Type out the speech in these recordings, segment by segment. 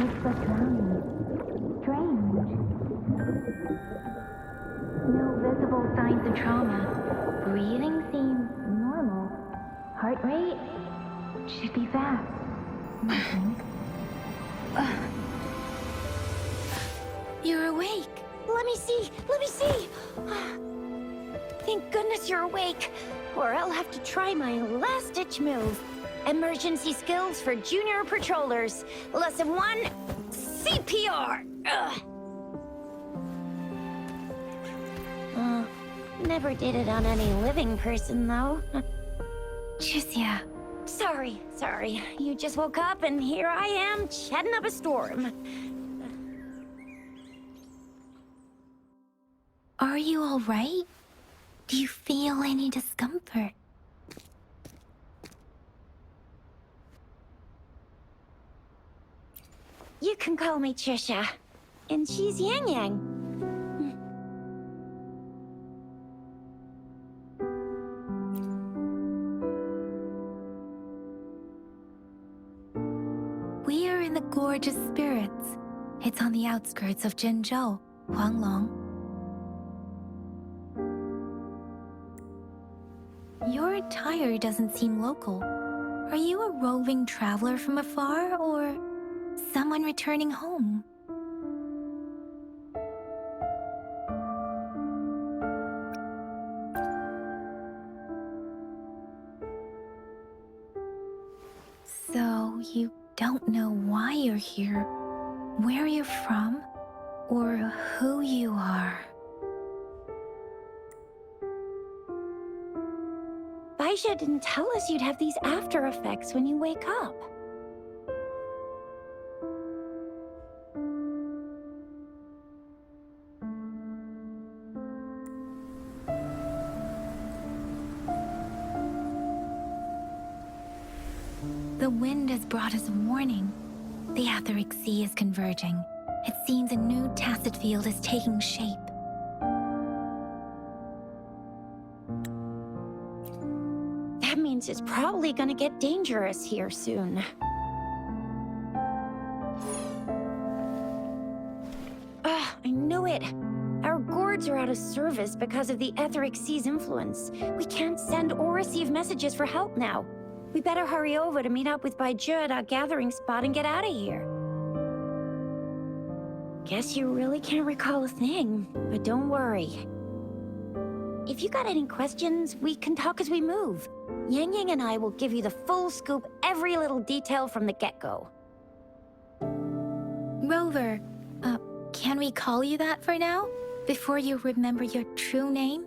It's but drowning. Strange. No visible signs of trauma. Breathing seems normal. Heart rate should be fast. Nothing. You're awake. Let me see! Let me see! Thank goodness you're awake, or I'll have to try my last-ditch move. Emergency skills for junior patrollers. Lesson 1, CPR! Never did it on any living person, though. Tricia. Sorry. You just woke up, and here I am, chatting up a storm. Are you all right? Do you feel any discomfort? You can call me Trisha. And she's Yang Yang. We are in the Gorgeous Spirits. It's on the outskirts of Zhenzhou, Huanglong. Your attire doesn't seem local. Are you a roving traveler from afar, or someone returning home? So, you don't know why you're here, where you're from, or who you are. Baisha didn't tell us you'd have these after effects when you wake up. The wind has brought us warning. The Etheric Sea is converging. It seems a new tacit field is taking shape. That means it's probably gonna get dangerous here soon. I knew it! Our gourds are out of service because of the Etheric Sea's influence. We can't send or receive messages for help now. We better hurry over to meet up with Baizhi at our gathering spot and get out of here. Guess you really can't recall a thing, but don't worry. If you got any questions, we can talk as we move. Yang Yang and I will give you the full scoop, every little detail from the get-go. Rover, can we call you that for now? Before you remember your true name?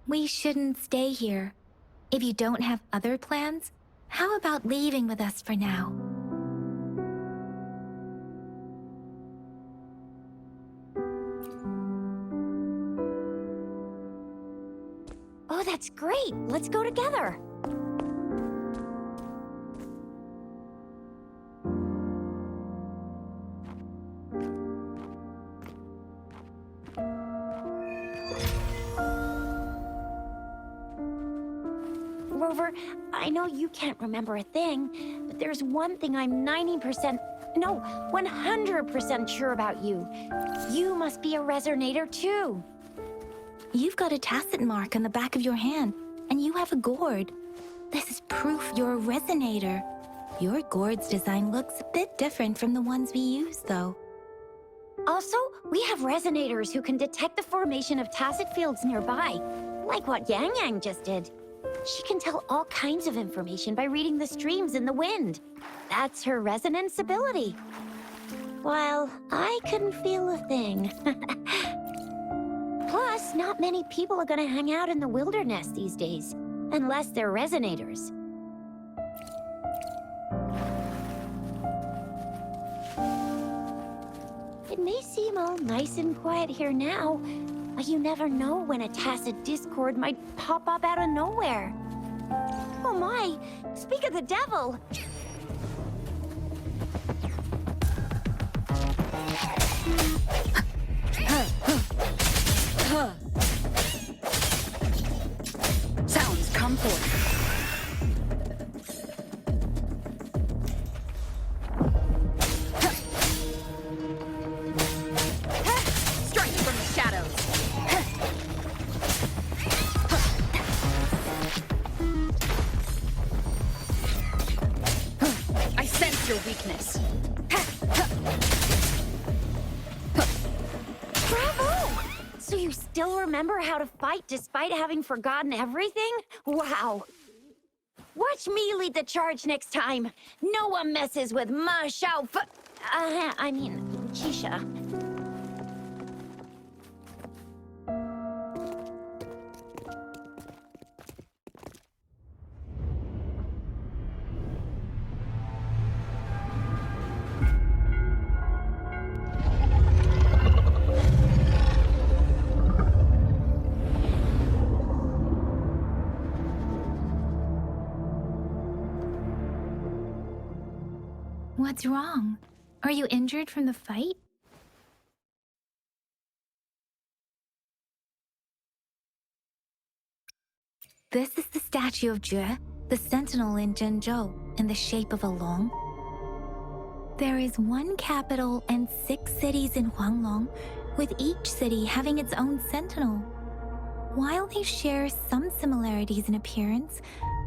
We shouldn't stay here. If you don't have other plans, how about leaving with us for now? Oh, that's great! Let's go together! Rover, I know you can't remember a thing, but there's one thing I'm 100% sure about you. You must be a Resonator too. You've got a tacit mark on the back of your hand, and you have a gourd. This is proof you're a Resonator. Your gourd's design looks a bit different from the ones we use, though. Also, we have Resonators who can detect the formation of tacit fields nearby, like what Yang Yang just did. She can tell all kinds of information by reading the streams in the wind. That's her resonance ability. While I couldn't feel a thing. Plus, not many people are gonna hang out in the wilderness these days, unless they're Resonators. It may seem all nice and quiet here now, but you never know when a tacit discord might pop up out of nowhere. Oh my! Speak of the devil! come forth. Strike from the shadows. I sense your weakness. Bravo! So you still remember how to fight despite having forgotten everything? Wow. Watch me lead the charge next time. No one messes with my Chisha. What's wrong? Are you injured from the fight? This is the statue of Jue, the sentinel in Genju, in the shape of a long. There is one capital and 6 cities in Huanglong, with each city having its own sentinel. While they share some similarities in appearance,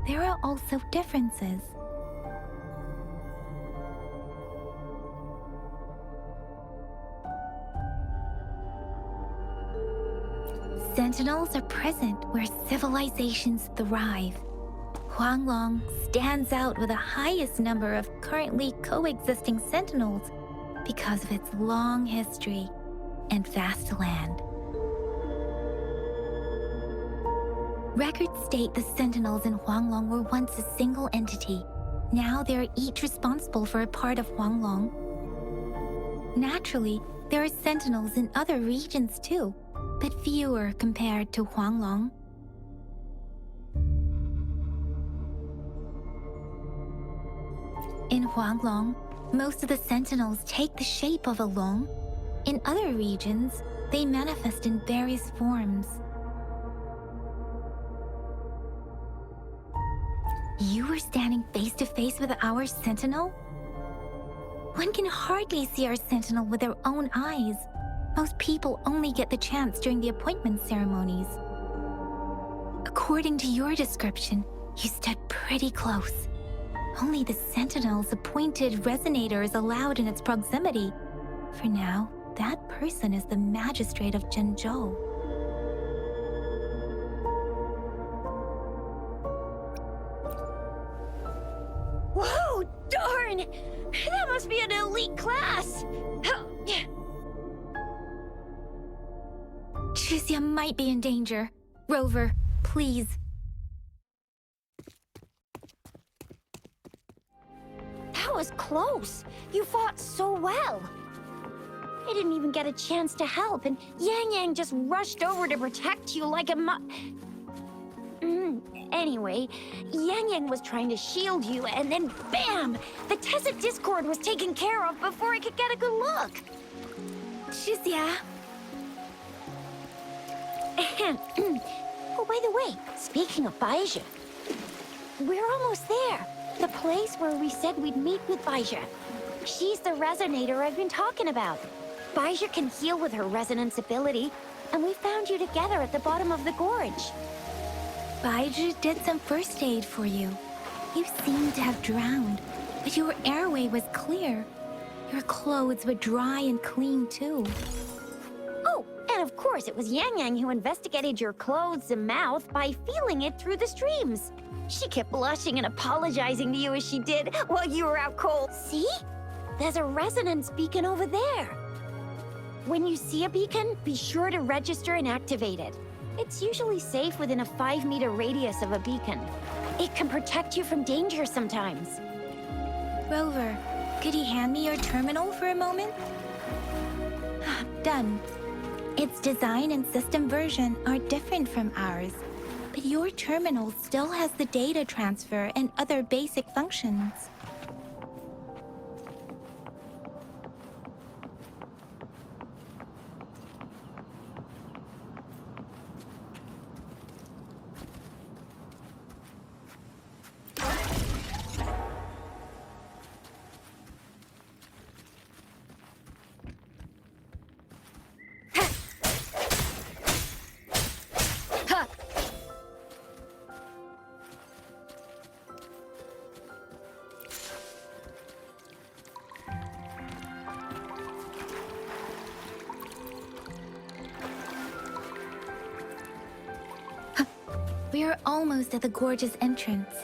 there are also differences. Sentinels are present where civilizations thrive. Huanglong stands out with the highest number of currently coexisting sentinels because of its long history and vast land. Records state the sentinels in Huanglong were once a single entity. Now they are each responsible for a part of Huanglong. Naturally, there are sentinels in other regions too, but fewer compared to Huanglong. In Huanglong, most of the sentinels take the shape of a long. In other regions, they manifest in various forms. You were standing face to face with our sentinel? One can hardly see our sentinel with their own eyes. Most people only get the chance during the appointment ceremonies. According to your description, you stood pretty close. Only the Sentinel's appointed Resonators is allowed in its proximity. For now, that person is the magistrate of Genju. Whoa, darn! That must be an elite class! Chisia might be in danger. Rover, please. That was close. You fought so well. I didn't even get a chance to help, and Yang Yang just rushed over to protect you like a Anyway, Yang Yang was trying to shield you, and then BAM! The Tessa Discord was taken care of before I could get a good look. Chisia. Oh, by the way, speaking of Baija, we're almost there. The place where we said we'd meet with Baija. She's the Resonator I've been talking about. Baija can heal with her resonance ability, and we found you together at the bottom of the gorge. Baiju did some first aid for you. You seemed to have drowned, but your airway was clear. Your clothes were dry and clean, too. Oh, and of course it was Yang Yang who investigated your clothes and mouth by feeling it through the streams. She kept blushing and apologizing to you as she did while you were out cold. See? There's a resonance beacon over there. When you see a beacon, be sure to register and activate it. It's usually safe within a 5-meter radius of a beacon. It can protect you from danger sometimes. Rover, could you hand me your terminal for a moment? Done. Its design and system version are different from ours, but your terminal still has the data transfer and other basic functions. We are almost at the gorge's entrance.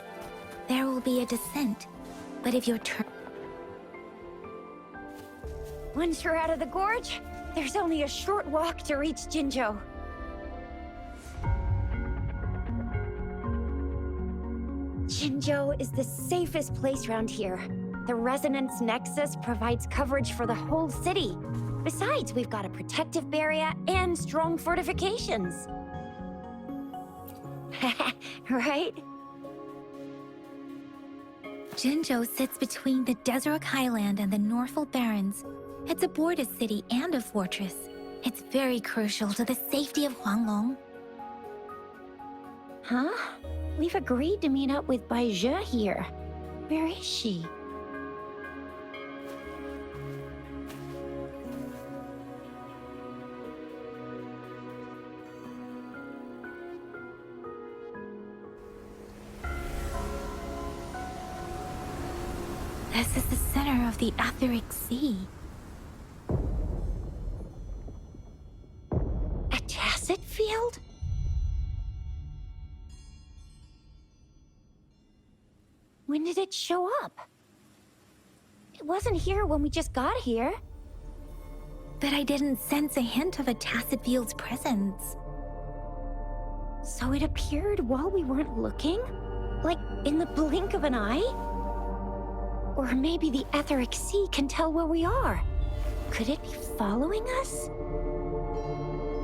There will be a descent, but if your turn... Once you're out of the gorge, there's only a short walk to reach Jinzhou. Jinzhou is the safest place around here. The Resonance Nexus provides coverage for the whole city. Besides, we've got a protective barrier and strong fortifications. Right? Jinzhou sits between the Desert Highland and the Norfolk Barrens. It's a border city and a fortress. It's very crucial to the safety of Huanglong. Huh? We've agreed to meet up with Bai Zhe here. Where is she? This is the center of the Etheric Sea. A tacit field? When did it show up? It wasn't here when we just got here. But I didn't sense a hint of a tacit field's presence. So it appeared while we weren't looking? Like in the blink of an eye? Or maybe the Etheric Sea can tell where we are. Could it be following us?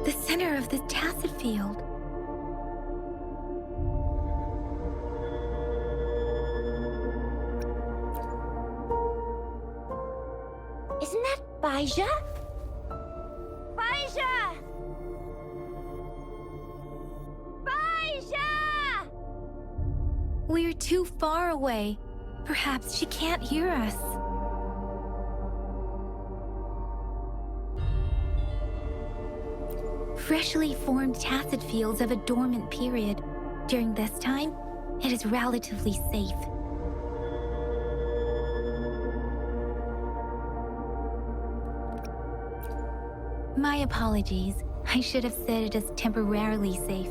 The center of the tacit field. Isn't that Bai Zhe? Bai Zhe! Bai Zhe! We're too far away. Perhaps she can't hear us. Freshly formed tacit fields have a dormant period. During this time, it is relatively safe. My apologies. I should have said it is temporarily safe.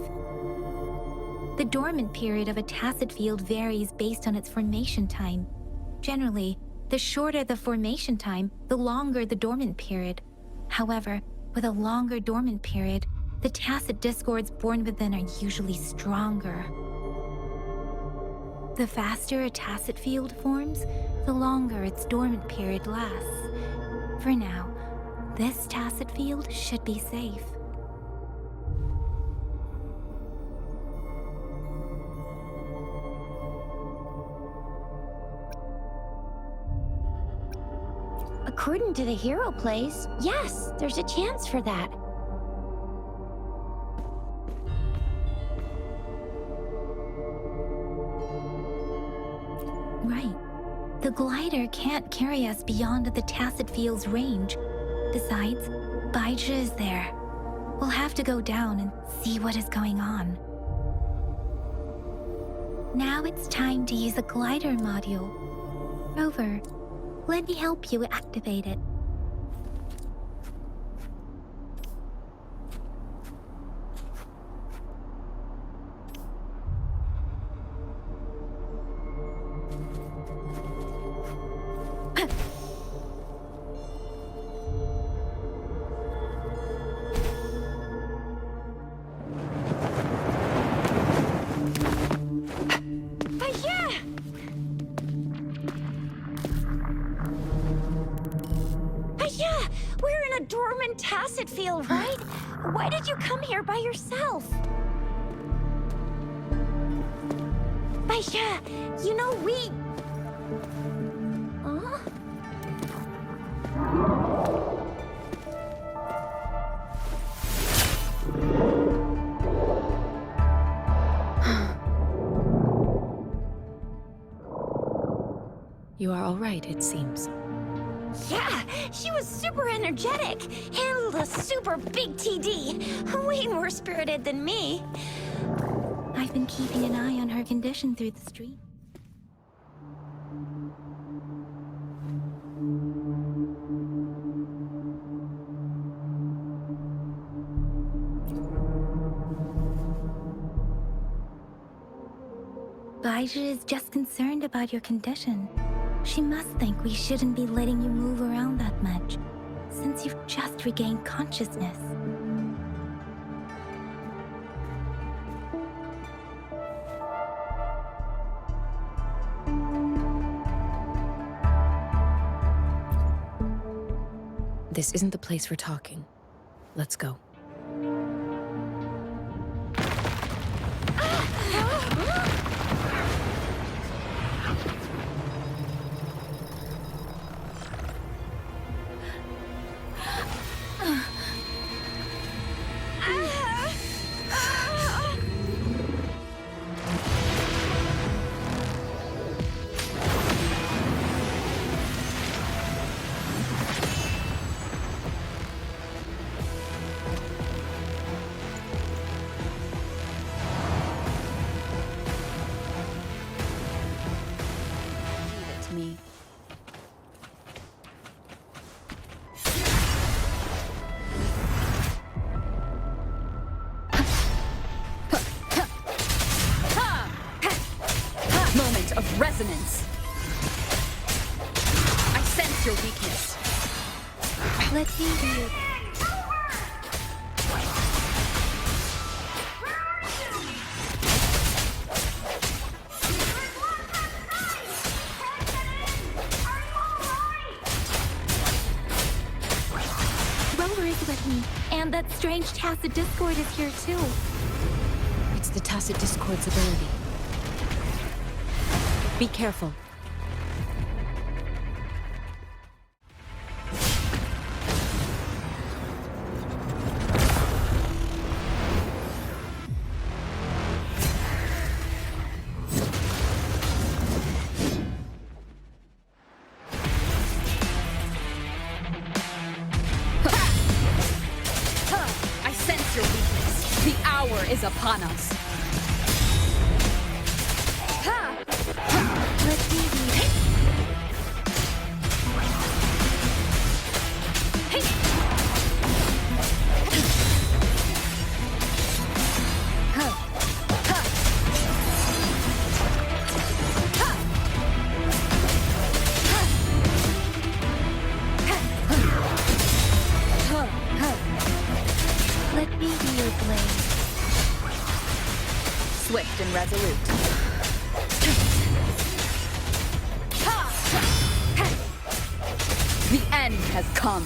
The dormant period of a tacit field varies based on its formation time. Generally, the shorter the formation time, the longer the dormant period. However, with a longer dormant period, the tacit discords born within are usually stronger. The faster a tacit field forms, the longer its dormant period lasts. For now, this tacit field should be safe. According to the hero plays, yes, there's a chance for that. Right. The glider can't carry us beyond the tacit field's range. Besides, Bai Zhe is there. We'll have to go down and see what is going on. Now it's time to use the glider module. Rover, let me help you activate it. Tacit field, right? Why did you come here by yourself? Bai Zhe, you know we... Huh? You are all right, it seems. Yeah, she was super energetic. Handled a super big TD. Way more spirited than me. I've been keeping an eye on her condition through the street. Baizhi is just concerned about your condition. She must think we shouldn't be letting you move around that much, since you've just regained consciousness. This isn't the place for talking. Let's go. Me. Moment of resonance. I sense your weakness. Let's see you. Rover is with me, and that strange Tacit Discord is here too. It's the Tacit Discord's ability. Be careful. I sense your weakness. The hour is upon us. Let's see you. Let me be your blade. Swift and resolute. The end has come.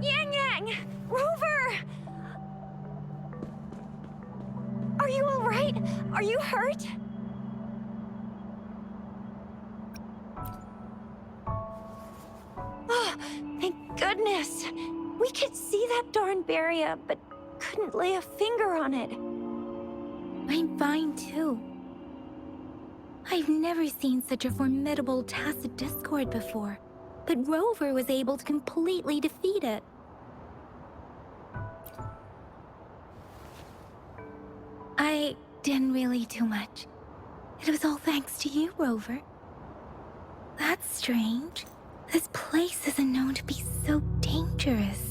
Yang! Rover! Are you alright? Are you hurt? Oh, thank goodness. We could see that darn barrier, but couldn't lay a finger on it. I'm fine too. I've never seen such a formidable Tacit Discord before, but Rover was able to completely defeat it. I didn't really do much. It was all thanks to you, Rover. That's strange. This place isn't known to be so dangerous.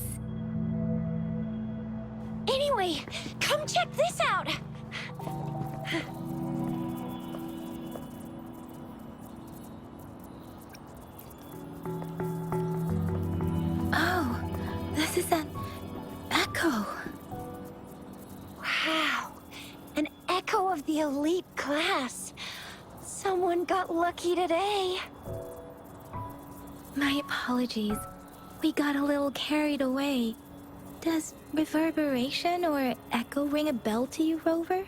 Anyway, come check this out! Oh, this is an echo. Wow, an echo of the elite class. Someone got lucky today. My apologies. We got a little carried away. Does reverberation or echo ring a bell to you, Rover?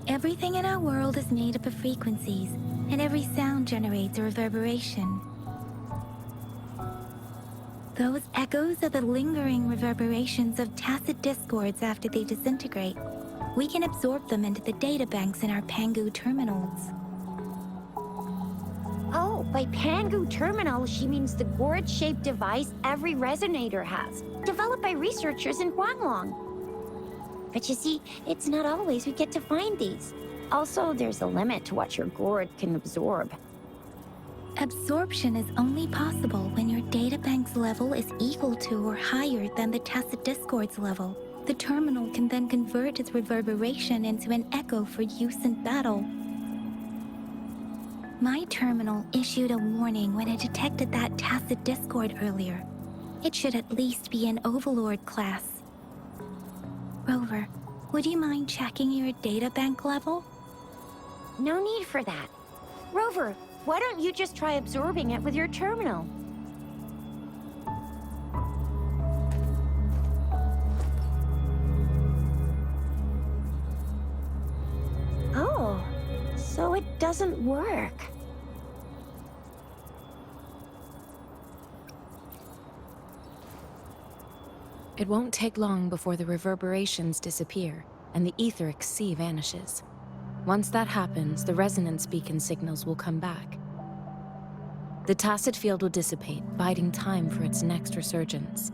Everything in our world is made up of frequencies, and every sound generates a reverberation. Those echoes are the lingering reverberations of Tacit Discords after they disintegrate. We can absorb them into the databanks in our Pangu terminals. Oh, by Pangu Terminal, she means the gourd-shaped device every resonator has, developed by researchers in Guanglong. But you see, it's not always we get to find these. Also, there's a limit to what your gourd can absorb. Absorption is only possible when your databank's level is equal to or higher than the tacit discord's level. The terminal can then convert its reverberation into an echo for use in battle. My terminal issued a warning when it detected that tacit discord earlier. It should at least be an Overlord class. Rover, would you mind checking your databank level? No need for that. Rover, why don't you just try absorbing it with your terminal? Oh, so it doesn't work. It won't take long before the reverberations disappear and the etheric sea vanishes. Once that happens, the resonance beacon signals will come back. The tacit field will dissipate, biding time for its next resurgence.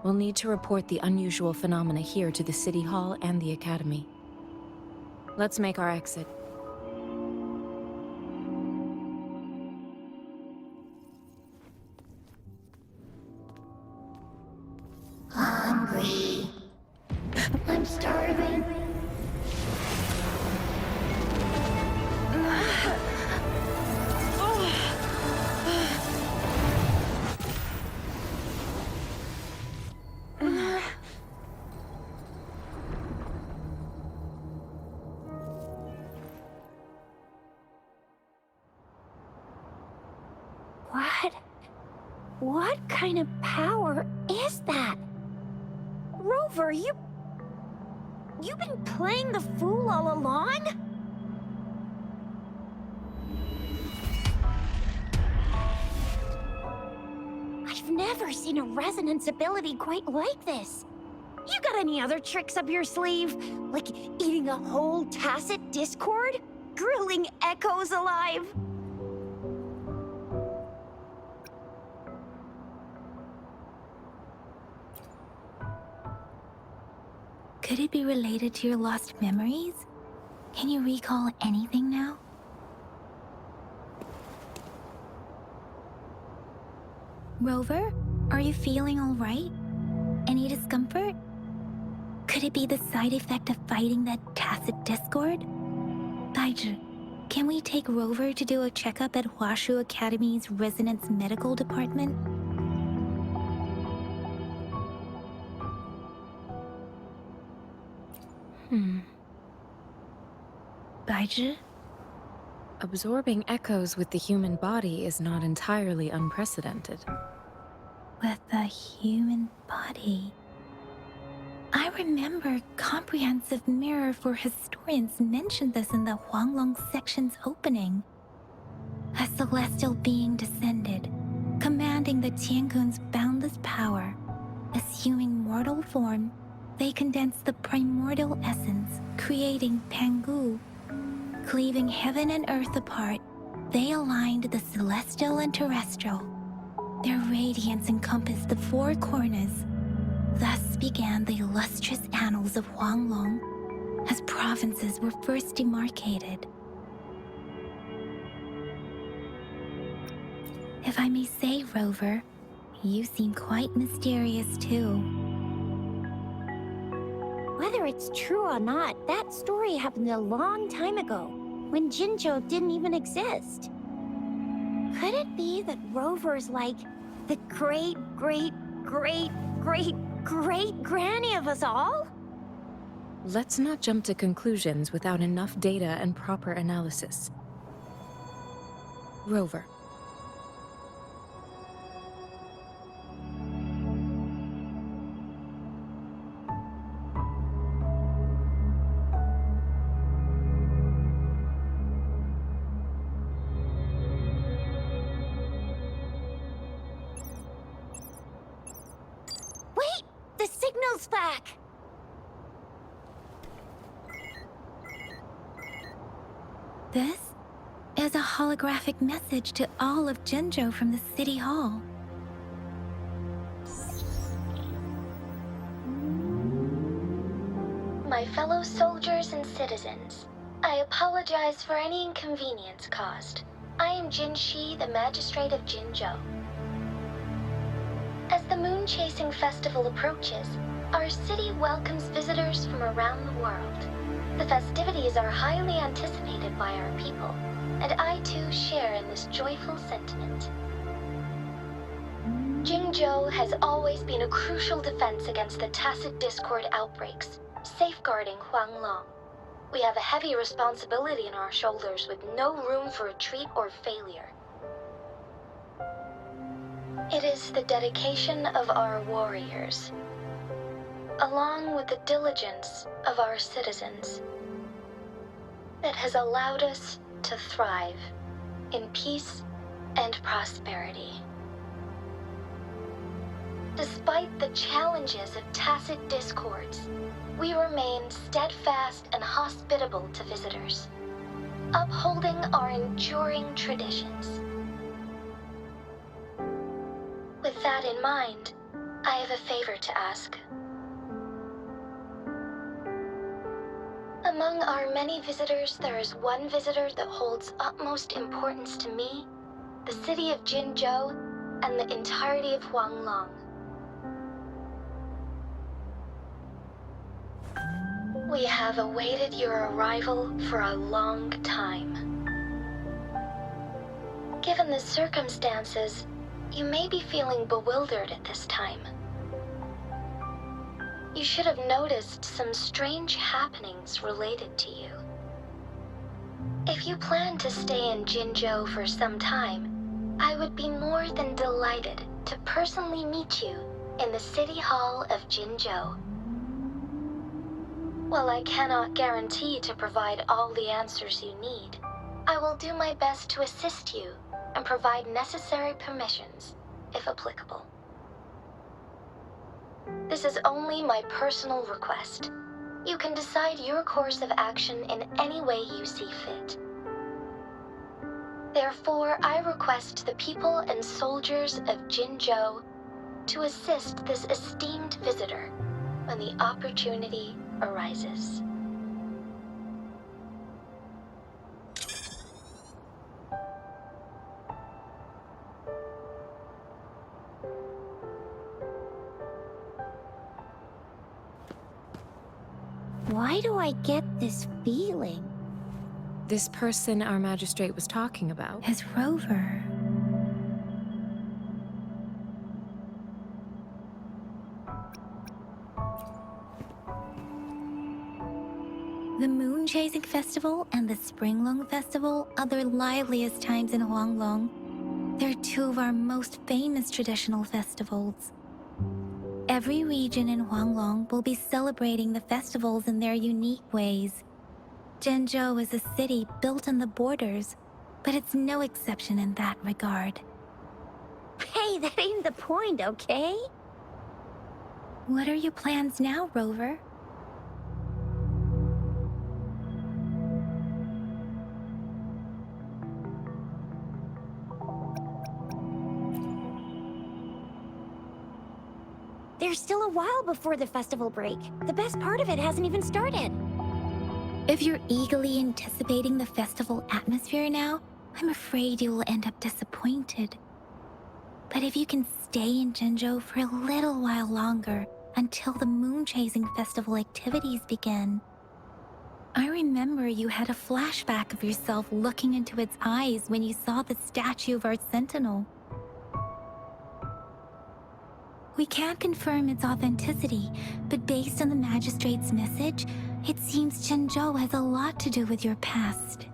We'll need to report the unusual phenomena here to the City Hall and the Academy. Let's make our exit. Hungry. I'm starving. What kind of power is that? Rover, you've been playing the fool all along? I've never seen a resonance ability quite like this. You got any other tricks up your sleeve? Like eating a whole tacit discord? Grilling echoes alive? Could it be related to your lost memories? Can you recall anything now? Rover, are you feeling all right? Any discomfort? Could it be the side effect of fighting that tacit discord? Daiju, can we take Rover to do a checkup at Hwashu Academy's Resonance Medical Department? Daiju? Absorbing echoes with the human body is not entirely unprecedented. With the human body. I remember Comprehensive Mirror for Historians mentioned this in the Huanglong section's opening. A celestial being descended, commanding the Tiankun's boundless power. Assuming mortal form, they condensed the primordial essence, creating Pangu. Cleaving heaven and earth apart, they aligned the celestial and terrestrial. Their radiance encompassed the four corners. Thus began the illustrious annals of Huanglong, as provinces were first demarcated. If I may say, Rover, you seem quite mysterious too. Whether it's true or not, that story happened a long time ago, when Jinzhou didn't even exist. Could it be that Rover's like the great-great-great-great-great-granny of us all? Let's not jump to conclusions without enough data and proper analysis. Rover. Wait! The signal's back! This is a holographic message to all of Genju from the City Hall. my fellow soldiers and citizens. I apologize for any inconvenience caused. I am Jin Shi, the Magistrate of Jinzhou. As the Moon Chasing Festival approaches, our city welcomes visitors from around the world. The festivities are highly anticipated by our people, and I too share in this joyful sentiment. Jinzhou has always been a crucial defense against the tacit discord outbreaks, safeguarding Huanglong. We have a heavy responsibility on our shoulders with no room for retreat or failure. It is the dedication of our warriors, along with the diligence of our citizens, that has allowed us to thrive in peace and prosperity. Despite the challenges of tacit discords, we remain steadfast and hospitable to visitors, upholding our enduring traditions. With that in mind, I have a favor to ask. Among our many visitors, there is one visitor that holds utmost importance to me, the city of Jinzhou, and the entirety of Huanglong. We have awaited your arrival for a long time. Given the circumstances, you may be feeling bewildered at this time. You should have noticed some strange happenings related to you. If you plan to stay in Jinzhou for some time, I would be more than delighted to personally meet you in the City Hall of Jinzhou. While I cannot guarantee to provide all the answers you need, I will do my best to assist you and provide necessary permissions, if applicable. This is only my personal request. You can decide your course of action in any way you see fit. Therefore, I request the people and soldiers of Jinzhou to assist this esteemed visitor when the opportunity arises. Why do I get this feeling? This person our magistrate was talking about. Is Rover. The Moon Chasing Festival and the Springlong Festival are the liveliest times in Huanglong. They're two of our most famous traditional festivals. Every region in Huanglong will be celebrating the festivals in their unique ways. Jinzhou is a city built on the borders, but it's no exception in that regard. Hey, that ain't the point, okay? What are your plans now, Rover? There's still a while before the festival break. The best part of it hasn't even started. If you're eagerly anticipating the festival atmosphere now, I'm afraid you will end up disappointed. But if you can stay in Jinzhou for a little while longer until the Moon Chasing Festival activities begin. I remember you had a flashback of yourself looking into its eyes when you saw the statue of our sentinel. We can't confirm its authenticity, but based on the magistrate's message, it seems Jinzhou has a lot to do with your past.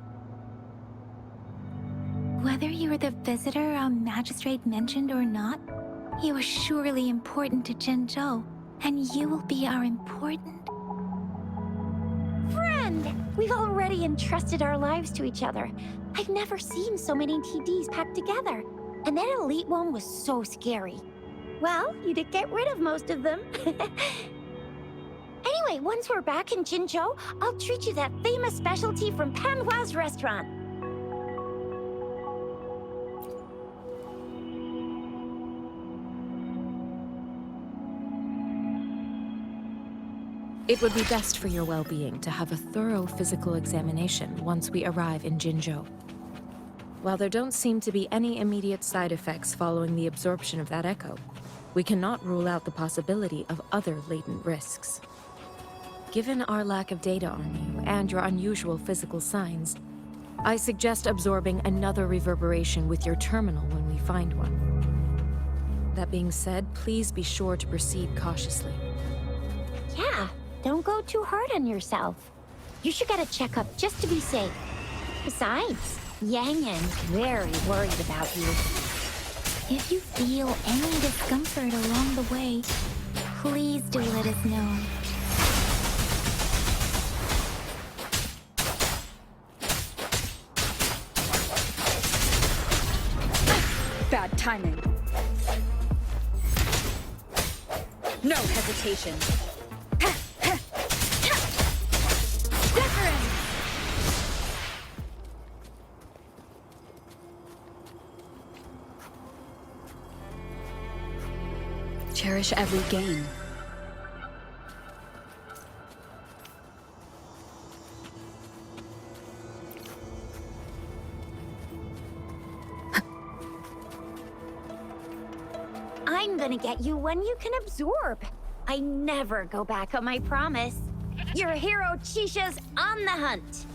Whether you were the visitor our magistrate mentioned or not, you are surely important to Jinzhou, and you will be our important... Friend! We've already entrusted our lives to each other. I've never seen so many TDs packed together. And that elite one was so scary. Well, you did get rid of most of them. Anyway, once we're back in Jinzhou, I'll treat you that famous specialty from Panhua's restaurant. It would be best for your well-being to have a thorough physical examination once we arrive in Jinzhou. While there don't seem to be any immediate side effects following the absorption of that echo, we cannot rule out the possibility of other latent risks. Given our lack of data on you and your unusual physical signs, I suggest absorbing another reverberation with your terminal when we find one. That being said, please be sure to proceed cautiously. Yeah, don't go too hard on yourself. You should get a checkup just to be safe. Besides, Yang Yang's very worried about you. If you feel any discomfort along the way, please do let us know. Bad timing. No hesitation. Different! Cherish every gain. I'm gonna get you one you can absorb. I never go back on my promise. Your hero Chisha's on the hunt.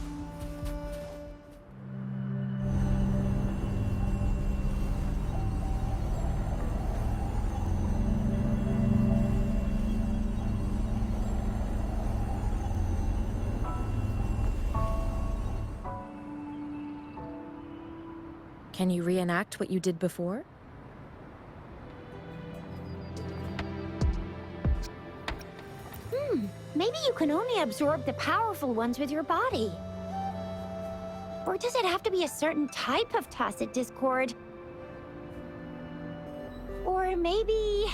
Can you reenact what you did before? Maybe you can only absorb the powerful ones with your body. Or does it have to be a certain type of tacit discord? Or maybe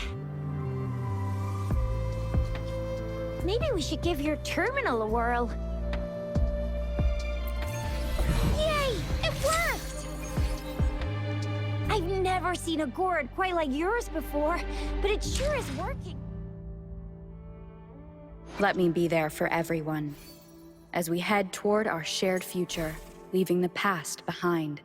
we should give your terminal a whirl. Yay! It worked! I've never seen a gourd quite like yours before, but it sure is working. Let me be there for everyone, as we head toward our shared future, leaving the past behind.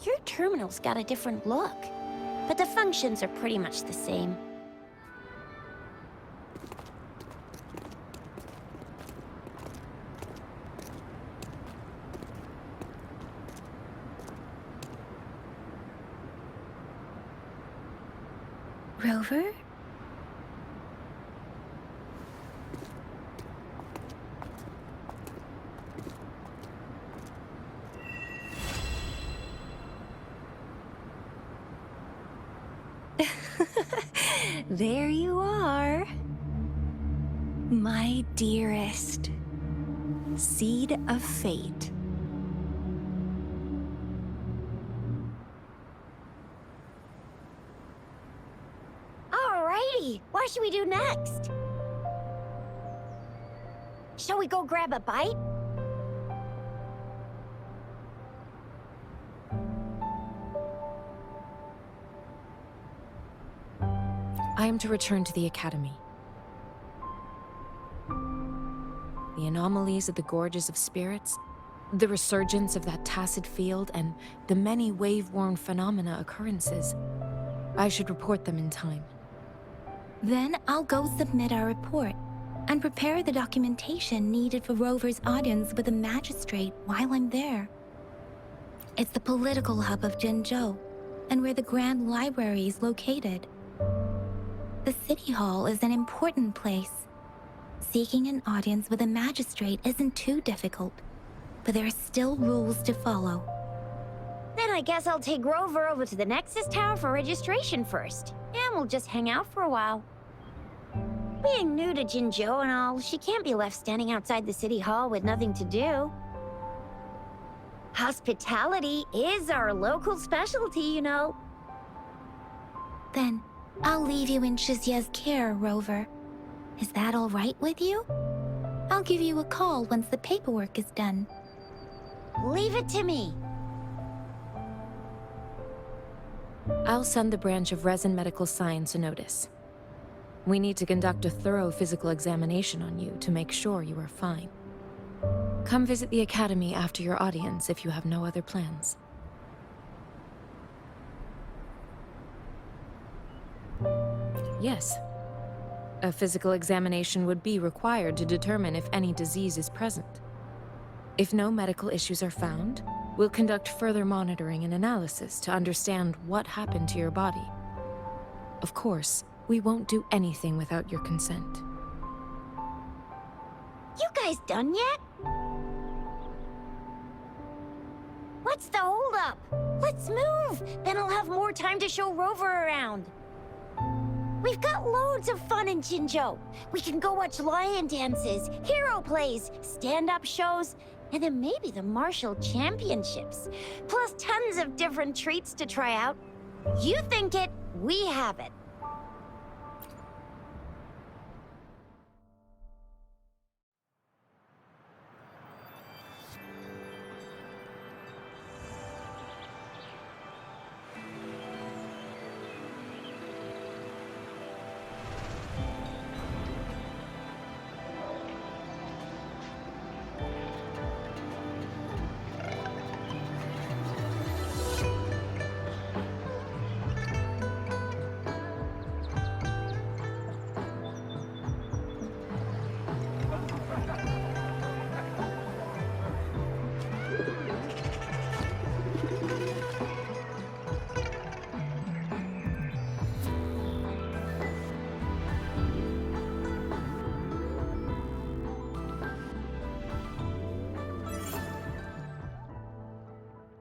Your terminal's got a different look, but the functions are pretty much the same. Rover? There you are. My dearest. Seed of fate. Alrighty, what should we do next? Shall we go grab a bite? I am to return to the Academy. The anomalies of the Gorges of Spirits, the resurgence of that tacit field, and the many wave-worn phenomena occurrences. I should report them in time. Then I'll go submit our report and prepare the documentation needed for Rover's audience with a magistrate while I'm there. It's the political hub of Jinzhou, and where the Grand Library is located. The City Hall is an important place. Seeking an audience with a magistrate isn't too difficult, but there are still rules to follow. Then I guess I'll take Rover over to the Nexus Tower for registration first, and we'll just hang out for a while. Being new to Jinzhou and all, she can't be left standing outside the City Hall with nothing to do. Hospitality is our local specialty, you know. Then, I'll leave you in Shizia's care, Rover. Is that all right with you? I'll give you a call once the paperwork is done. Leave it to me. I'll send the branch of Resin Medical Science a notice. We need to conduct a thorough physical examination on you to make sure you are fine. Come visit the Academy after your audience if you have no other plans. Yes. A physical examination would be required to determine if any disease is present. If no medical issues are found, we'll conduct further monitoring and analysis to understand what happened to your body. Of course, we won't do anything without your consent. You guys done yet? What's the holdup? Let's move! Then I'll have more time to show Rover around. We've got loads of fun in Jinzhou. We can go watch lion dances, hero plays, stand-up shows, and then maybe the martial championships. Plus tons of different treats to try out. You think it, we have it.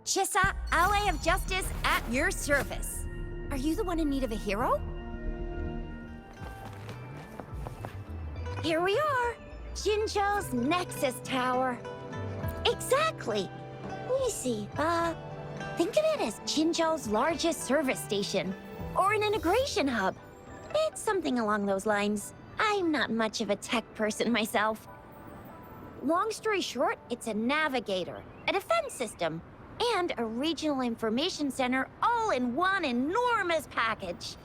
Chissa, ally of justice at your service. Are you the one in need of a hero? Here we are, Jinzhou's Nexus Tower. Exactly. Let me see, think of it as Jinzhou's largest service station, or an integration hub. It's something along those lines. I'm not much of a tech person myself. Long story short, it's a navigator, a defense system, and a regional information center all in one enormous package.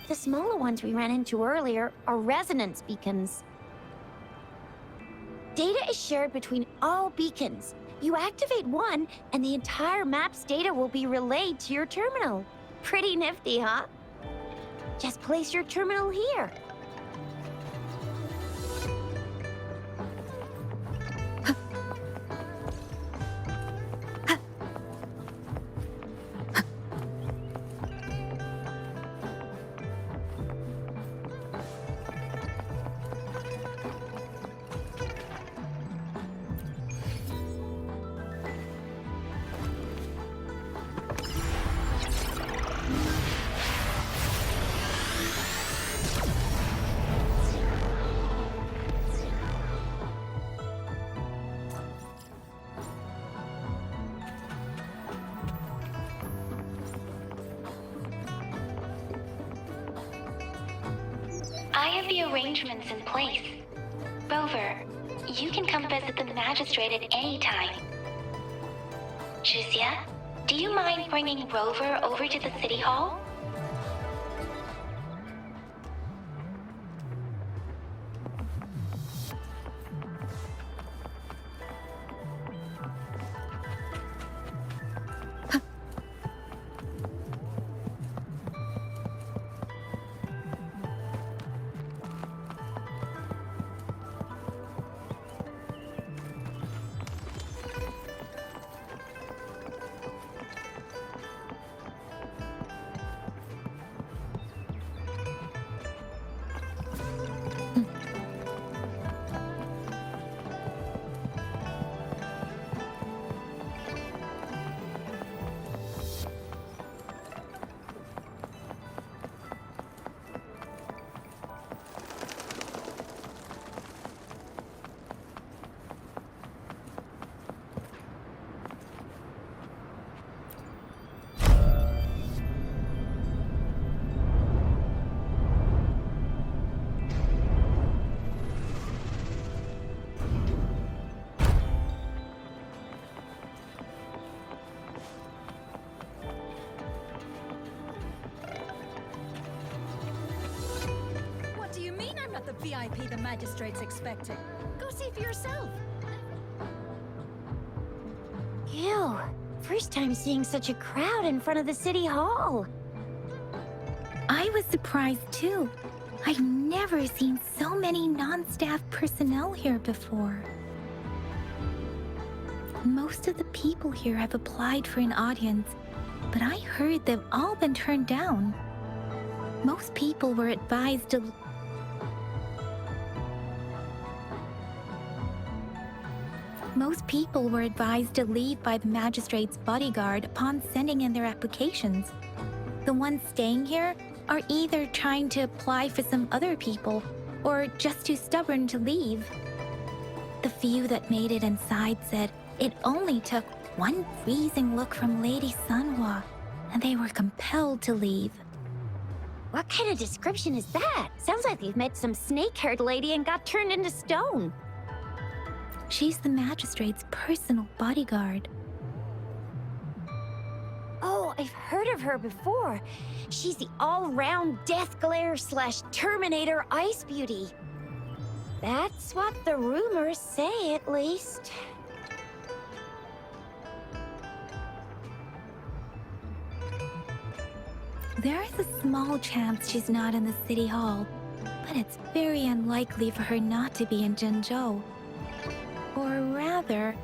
The smaller ones we ran into earlier are resonance beacons. Data is shared between all beacons. You activate one, and the entire map's data will be relayed to your terminal. Pretty nifty, huh? Just place your terminal here. I have the arrangements in place. Rover, you can come visit the magistrate at any time. Shizia, do you mind bringing Rover over to the city hall? VIP the magistrate's expecting. Go see for yourself. Ew. First time seeing such a crowd in front of the city hall. I was surprised too. I've never seen so many non-staff personnel here before. Most of the people here have applied for an audience, but I heard they've all been turned down. Most people were advised to leave by the magistrate's bodyguard upon sending in their applications. The ones staying here are either trying to apply for some other people or just too stubborn to leave. The few that made it inside said it only took one freezing look from Lady Sunhwa, and they were compelled to leave. What kind of description is that? Sounds like they've met some snake-haired lady and got turned into stone. She's the magistrate's personal bodyguard. Oh, I've heard of her before. She's the all-round Death Glare / Terminator Ice Beauty. That's what the rumors say, at least. There is a small chance she's not in the city hall, but it's very unlikely for her not to be in Jinzhou. Or rather,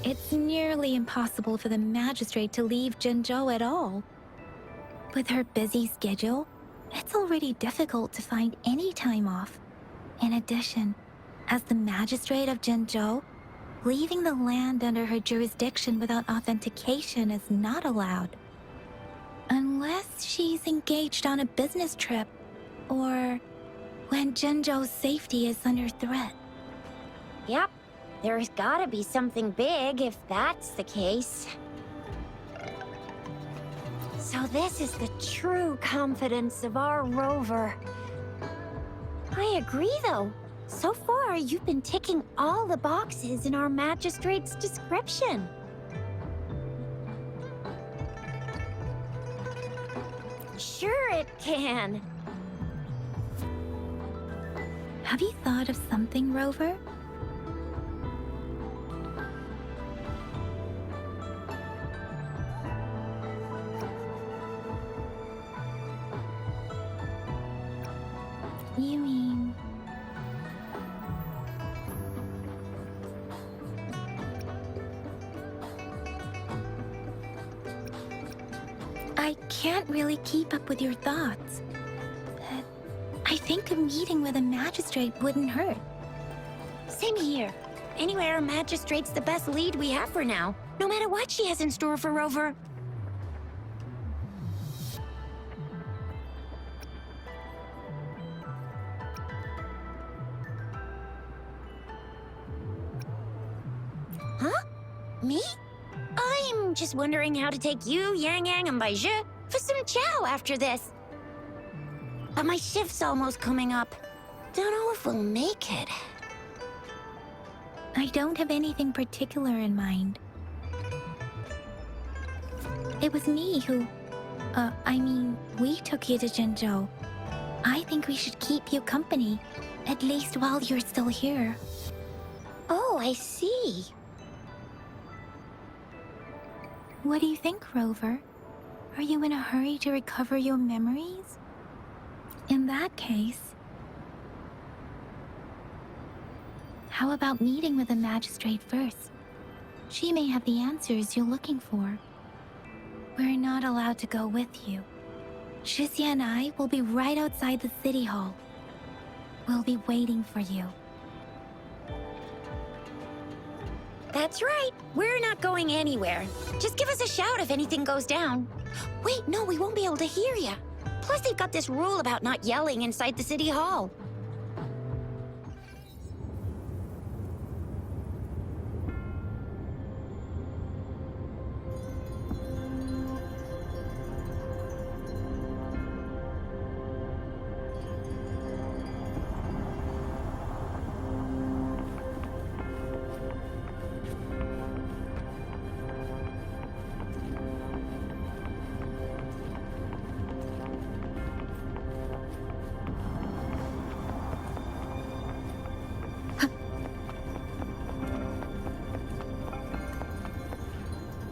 it's nearly impossible for the magistrate to leave Jinzhou at all. With her busy schedule, it's already difficult to find any time off. In addition, as the magistrate of Jinzhou, leaving the land under her jurisdiction without authentication is not allowed. Unless she's engaged on a business trip, or when Jinzhou's safety is under threat. Yep, there's gotta be something big if that's the case. So this is the true confidence of our Rover. I agree, though. So far, you've been ticking all the boxes in our magistrate's description. Sure it can. Have you thought of something, Rover? You mean... I can't really keep up with your thoughts. But I think a meeting with a magistrate wouldn't hurt. Same here. Anyway, our magistrate's the best lead we have for now, no matter what she has in store for Rover. Huh? Me? I'm just wondering how to take you, Yang Yang, and Baizhi for some chow after this. But my shift's almost coming up. Don't know if we'll make it. I don't have anything particular in mind. It was me who... we took you to Jinzhou. I think we should keep you company, at least while you're still here. Oh, I see. What do you think, Rover? Are you in a hurry to recover your memories? In that case... how about meeting with the magistrate first? She may have the answers you're looking for. We're not allowed to go with you. Shixia and I will be right outside the city hall. We'll be waiting for you. That's right. We're not going anywhere. Just give us a shout if anything goes down. Wait, no, we won't be able to hear you. Plus, they've got this rule about not yelling inside the city hall.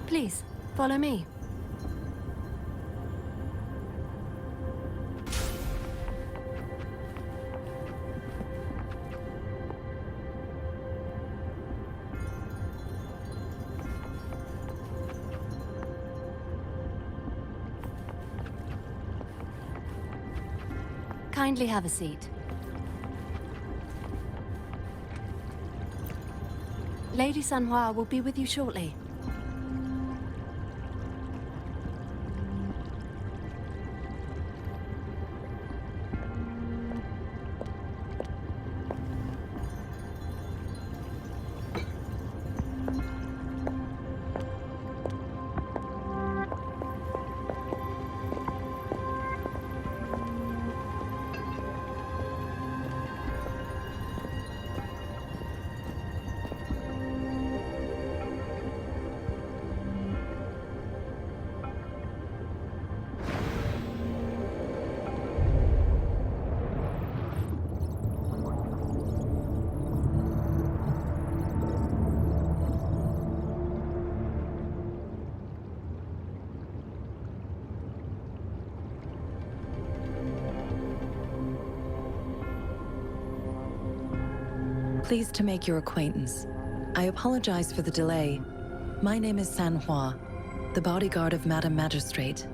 Please, follow me. Kindly have a seat. Lady Sanhua will be with you shortly. Pleased to make your acquaintance. I apologize for the delay. My name is Sanhua, the bodyguard of Madam Magistrate.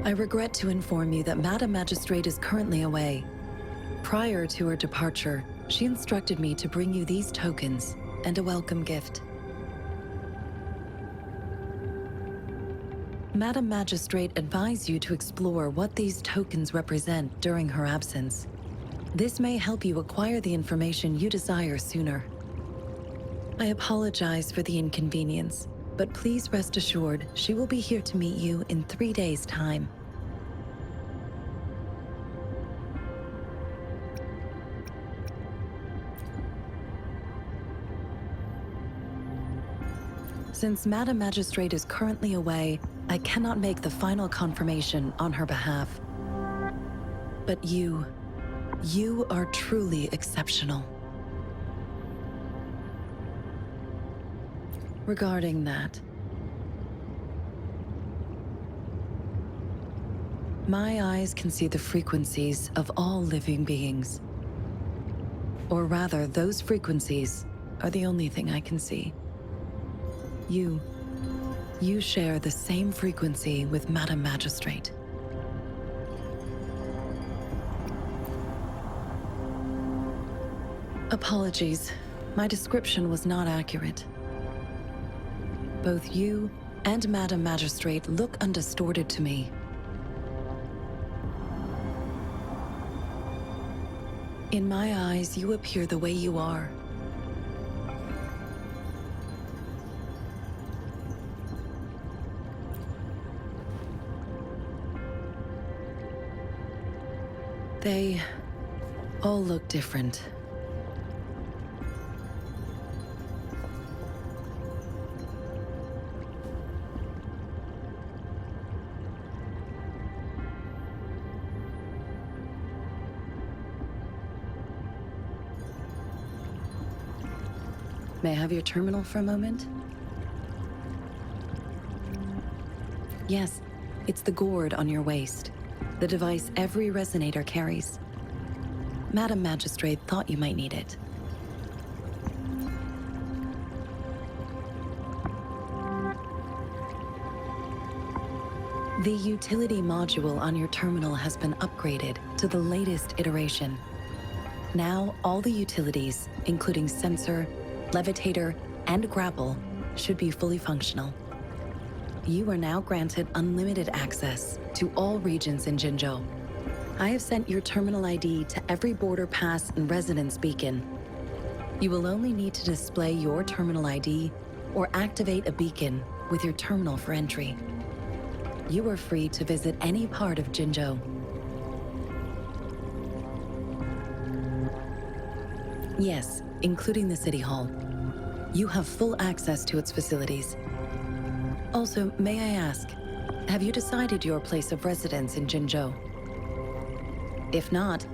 I regret to inform you that Madam Magistrate is currently away. Prior to her departure, she instructed me to bring you these tokens and a welcome gift. Madam Magistrate advised you to explore what these tokens represent during her absence. This may help you acquire the information you desire sooner. I apologize for the inconvenience, but please rest assured she will be here to meet you in 3 days' time. Since Madam Magistrate is currently away, I cannot make the final confirmation on her behalf. But you are truly exceptional. Regarding that, my eyes can see the frequencies of all living beings. Or rather, those frequencies are the only thing I can see. You share the same frequency with Madam Magistrate. Apologies, my description was not accurate. Both you and Madam Magistrate look undistorted to me. In my eyes, you appear the way you are. They all look different. May I have your terminal for a moment? Yes, it's the gourd on your waist, the device every Resonator carries. Madam Magistrate thought you might need it. The utility module on your terminal has been upgraded to the latest iteration. Now, all the utilities, including sensor, levitator, and grapple, should be fully functional. You are now granted unlimited access to all regions in Jinzhou. I have sent your terminal ID to every border pass and residence beacon. You will only need to display your terminal ID or activate a beacon with your terminal for entry. You are free to visit any part of Jinzhou. Yes, including the City Hall. You have full access to its facilities. Also, may I ask, have you decided your place of residence in Jinzhou? If not,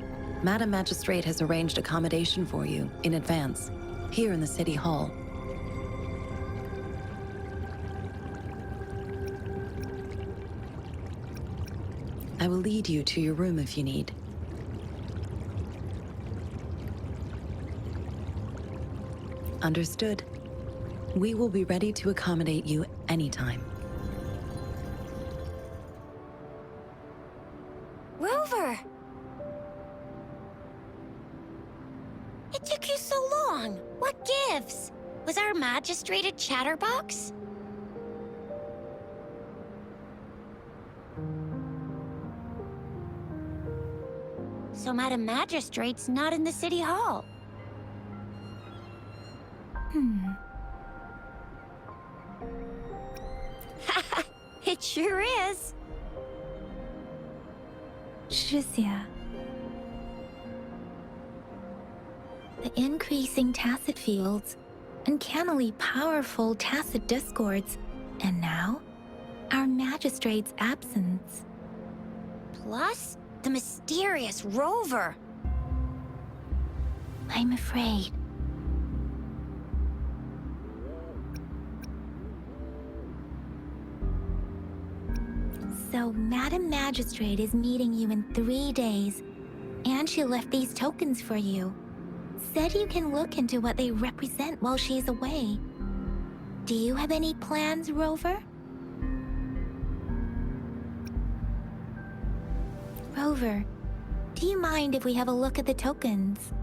Madam Magistrate has arranged accommodation for you in advance, here in the City Hall. I will lead you to your room if you need. Understood. We will be ready to accommodate you anytime. Rover! It took you so long. What gives? Was our magistrate a chatterbox? So Madam Magistrate's not in the city hall. It sure is. Shisia. The increasing tacit fields, uncannily powerful tacit discords, and now, our magistrate's absence. Plus, the mysterious Rover. I'm afraid. So, Madam Magistrate is meeting you in 3 days, and she left these tokens for you. Said you can look into what they represent while she's away. Do you have any plans, Rover? Rover, do you mind if we have a look at the tokens?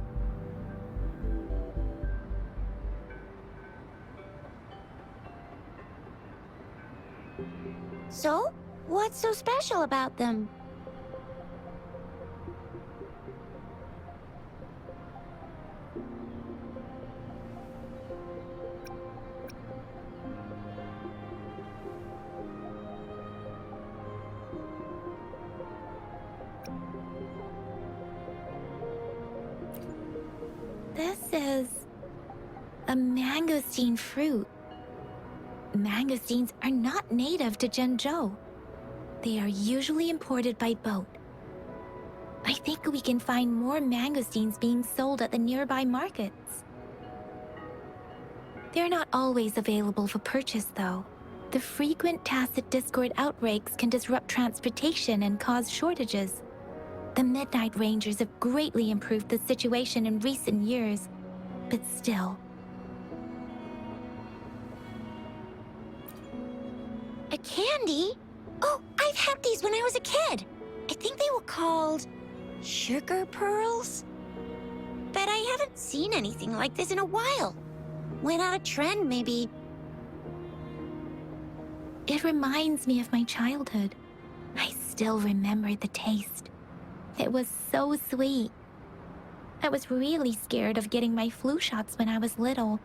So, what's so special about them? This is a mangosteen fruit. Mangosteens are not native to Genju. They are usually imported by boat. I think we can find more mangosteens being sold at the nearby markets. They're not always available for purchase, though. The frequent tacit discord outbreaks can disrupt transportation and cause shortages. The Midnight Rangers have greatly improved the situation in recent years, but still. A candy? Oh, I've had these when I was a kid. I think they were called sugar pearls. But I haven't seen anything like this in a while. Went out of trend, maybe. It reminds me of my childhood. I still remember the taste. It was so sweet. I was really scared of getting my flu shots when I was little.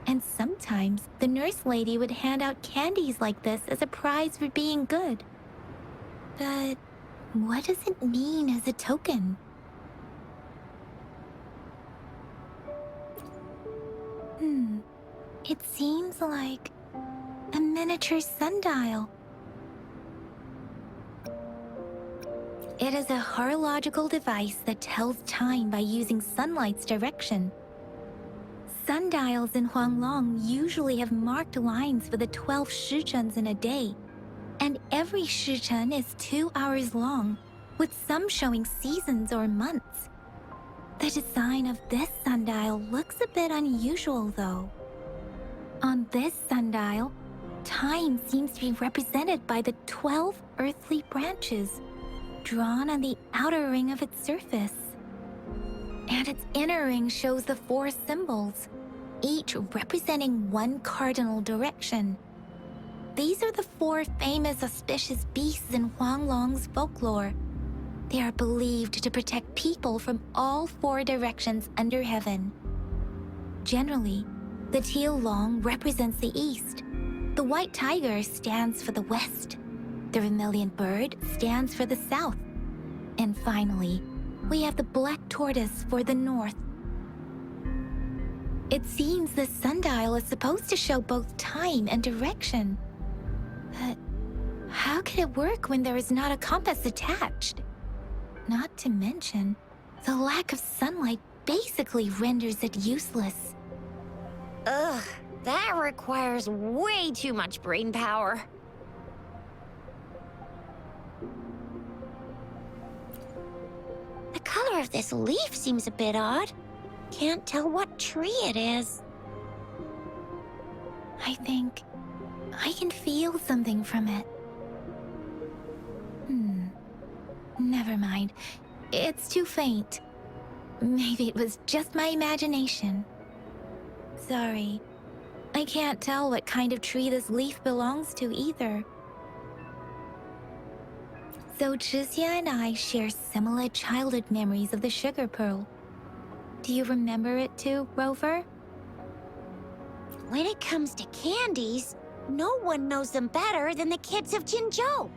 And sometimes the nurse lady would hand out candies like this as a prize for being good. But what does it mean as a token? It seems like a miniature sundial. It is a horological device that tells time by using sunlight's direction. Sundials in Huanglong usually have marked lines for the 12 shichuns in a day, and every shichun is 2 hours long, with some showing seasons or months. The design of this sundial looks a bit unusual, though. On this sundial, time seems to be represented by the 12 earthly branches, drawn on the outer ring of its surface. And its inner ring shows the 4 symbols, each representing one cardinal direction. These are the 4 famous auspicious beasts in Huanglong's folklore. They are believed to protect people from all 4 directions under heaven. Generally, the teal long represents the east. The white tiger stands for the west. The vermilion bird stands for the south. And finally, we have the black tortoise for the north. It seems the sundial is supposed to show both time and direction. But how can it work when there is not a compass attached? Not to mention, the lack of sunlight basically renders it useless. Ugh, that requires way too much brain power. color of this leaf seems a bit odd. Can't tell what tree it is. I think I can feel something from it. Never mind. It's too faint. Maybe it was just my imagination. Sorry. I can't tell what kind of tree this leaf belongs to either. So Chixia and I share similar childhood memories of the sugar pearl. Do you remember it too, Rover? When it comes to candies, no one knows them better than the kids of Jinzhou.